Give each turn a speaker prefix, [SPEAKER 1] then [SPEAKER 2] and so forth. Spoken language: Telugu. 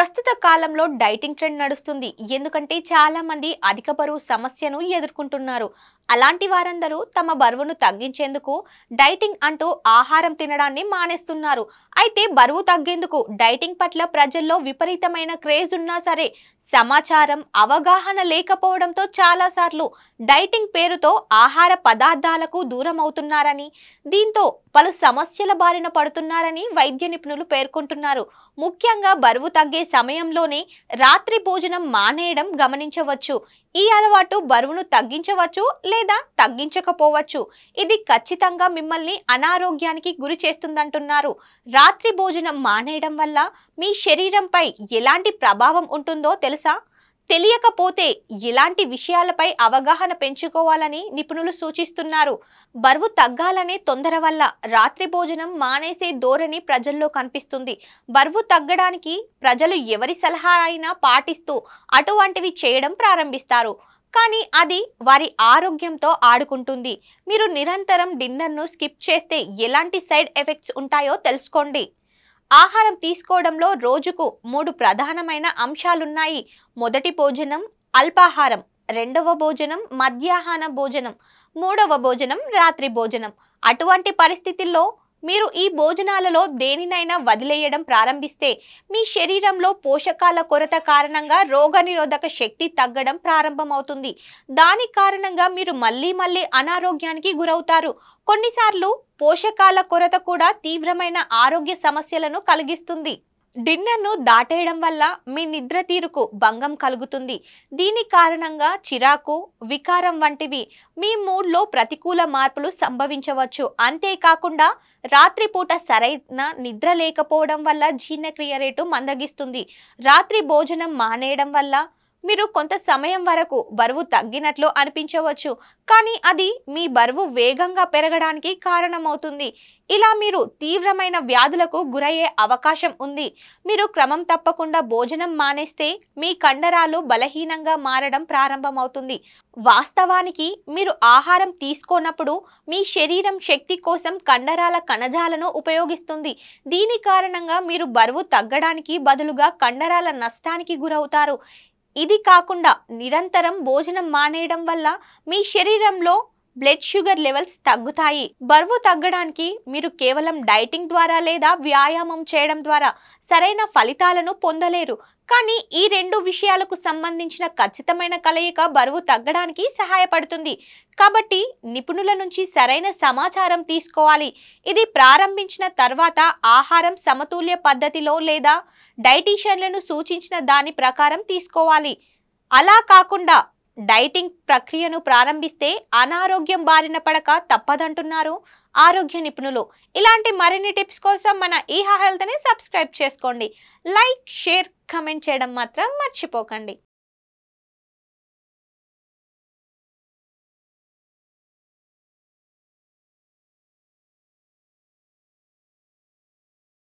[SPEAKER 1] ప్రస్తుత కాలంలో డైటింగ్ ట్రెండ్ నడుస్తుంది. ఎందుకంటే చాలా మంది అధిక బరువు సమస్యను ఎదుర్కొంటున్నారు. అలాంటి వారందరూ తమ బరువును తగ్గించేందుకు డైటింగ్ అంటూ ఆహారం తినడాన్ని మానేస్తున్నారు. అయితే బరువు తగ్గేందుకు డైటింగ్ పట్ల ప్రజల్లో విపరీతమైన క్రేజ్ ఉన్నా సరే సమాచారం, అవగాహన లేకపోవడంతో చాలాసార్లు డైటింగ్ పేరుతో ఆహార పదార్థాలకు దూరం అవుతున్నారని, దీంతో పలు సమస్యల బారిన పడుతున్నారని వైద్య నిపుణులు పేర్కొంటున్నారు. ముఖ్యంగా బరువు తగ్గే సమయంలోనే రాత్రి భోజనం మానేయడం గమనించవచ్చు. ఈ అలవాటు బరువును తగ్గించవచ్చు లేదా తగ్గించకపోవచ్చు. ఇది ఖచ్చితంగా మిమ్మల్ని అనారోగ్యానికి గురి చేస్తుందంటున్నారు. రాత్రి భోజనం మానేయడం వల్ల మీ శరీరంపై ఎలాంటి ప్రభావం ఉంటుందో తెలుసా? తెలియకపోతే ఇలాంటి విషయాలపై అవగాహన పెంచుకోవాలని నిపుణులు సూచిస్తున్నారు. బరువు తగ్గాలనే తొందర వల్ల రాత్రి భోజనం మానేసే ధోరణి ప్రజల్లో కనిపిస్తుంది. బరువు తగ్గడానికి ప్రజలు ఎవరి సలహా అయినా పాటిస్తూ అటువంటివి చేయడం ప్రారంభిస్తారు. కానీ అది వారి ఆరోగ్యంతో ఆడుకుంటుంది. మీరు నిరంతరం డిన్నర్ను స్కిప్ చేస్తే ఎలాంటి సైడ్ ఎఫెక్ట్స్ ఉంటాయో తెలుసుకోండి. ఆహారం తీసుకోవడంలో రోజుకు 3 ప్రధానమైన అంశాలున్నాయి. మొదటి భోజనం అల్పాహారం, రెండవ భోజనం మధ్యాహ్న భోజనం, మూడవ భోజనం రాత్రి భోజనం. అటువంటి పరిస్థితుల్లో మీరు ఈ భోజనాలలో దేనినైనా వదిలేయడం ప్రారంభిస్తే మీ శరీరంలో పోషకాల కొరత కారణంగా రోగనిరోధక శక్తి తగ్గడం ప్రారంభమవుతుంది. దాని కారణంగా మీరు మళ్ళీ అనారోగ్యానికి గురవుతారు. కొన్నిసార్లు పోషకాల కొరత కూడా తీవ్రమైన ఆరోగ్య సమస్యలను కలిగిస్తుంది. డిన్నర్ను దాటేయడం వల్ల మీ నిద్ర తీరుకు భంగం కలుగుతుంది. దీని కారణంగా చిరాకు, వికారం వంటివి మీ మూడ్లో ప్రతికూల మార్పులు సంభవించవచ్చు. అంతేకాకుండా రాత్రిపూట సరైన నిద్ర లేకపోవడం వల్ల జీర్ణక్రియ రేటు మందగిస్తుంది. రాత్రి భోజనం మానేయడం వల్ల మీరు కొంత సమయం వరకు బరువు తగ్గినట్లు అనిపించవచ్చు, కానీ అది మీ బరువు వేగంగా పెరగడానికి కారణమవుతుంది. ఇలా మీరు తీవ్రమైన వ్యాధులకు గురయ్యే అవకాశం ఉంది. మీరు క్రమం తప్పకుండా భోజనం మానేస్తే మీ కండరాలు బలహీనంగా మారడం ప్రారంభమవుతుంది. వాస్తవానికి మీరు ఆహారం తీసుకోనప్పుడు మీ శరీరం శక్తి కోసం కండరాల కణజాలను ఉపయోగిస్తుంది. దీని కారణంగా మీరు బరువు తగ్గడానికి బదులుగా కండరాల నష్టానికి గురవుతారు. ఇది కాకుండా నిరంతరం భోజనం మానేయడం వల్ల మీ శరీరంలో బ్లడ్ షుగర్ లెవెల్స్ తగ్గుతాయి. బరువు తగ్గడానికి మీరు కేవలం డైటింగ్ ద్వారా లేదా వ్యాయామం చేయడం ద్వారా సరైన ఫలితాలను పొందలేరు. కానీ ఈ రెండు విషయాలకు సంబంధించిన ఖచ్చితమైన కలయిక బరువు తగ్గడానికి సహాయపడుతుంది. కాబట్టి నిపుణుల నుంచి సరైన సమాచారం తీసుకోవాలి. ఇది ప్రారంభించిన తర్వాత ఆహారం సమతుల్య పద్ధతిలో లేదా డైటీషియన్లను సూచించిన దాని ప్రకారం తీసుకోవాలి. అలా కాకుండా డైటింగ్ ప్రక్రియను ప్రారంభిస్తే అనారోగ్యం బారిన పడక తప్పదంటున్నారు ఆరోగ్య నిపుణులు. ఇలాంటి మరిన్ని టిప్స్ కోసం మన ఈహా హెల్త్ని సబ్స్క్రైబ్ చేసుకోండి. లైక్, షేర్, కమెంట్ చేయడం మాత్రం మర్చిపోకండి.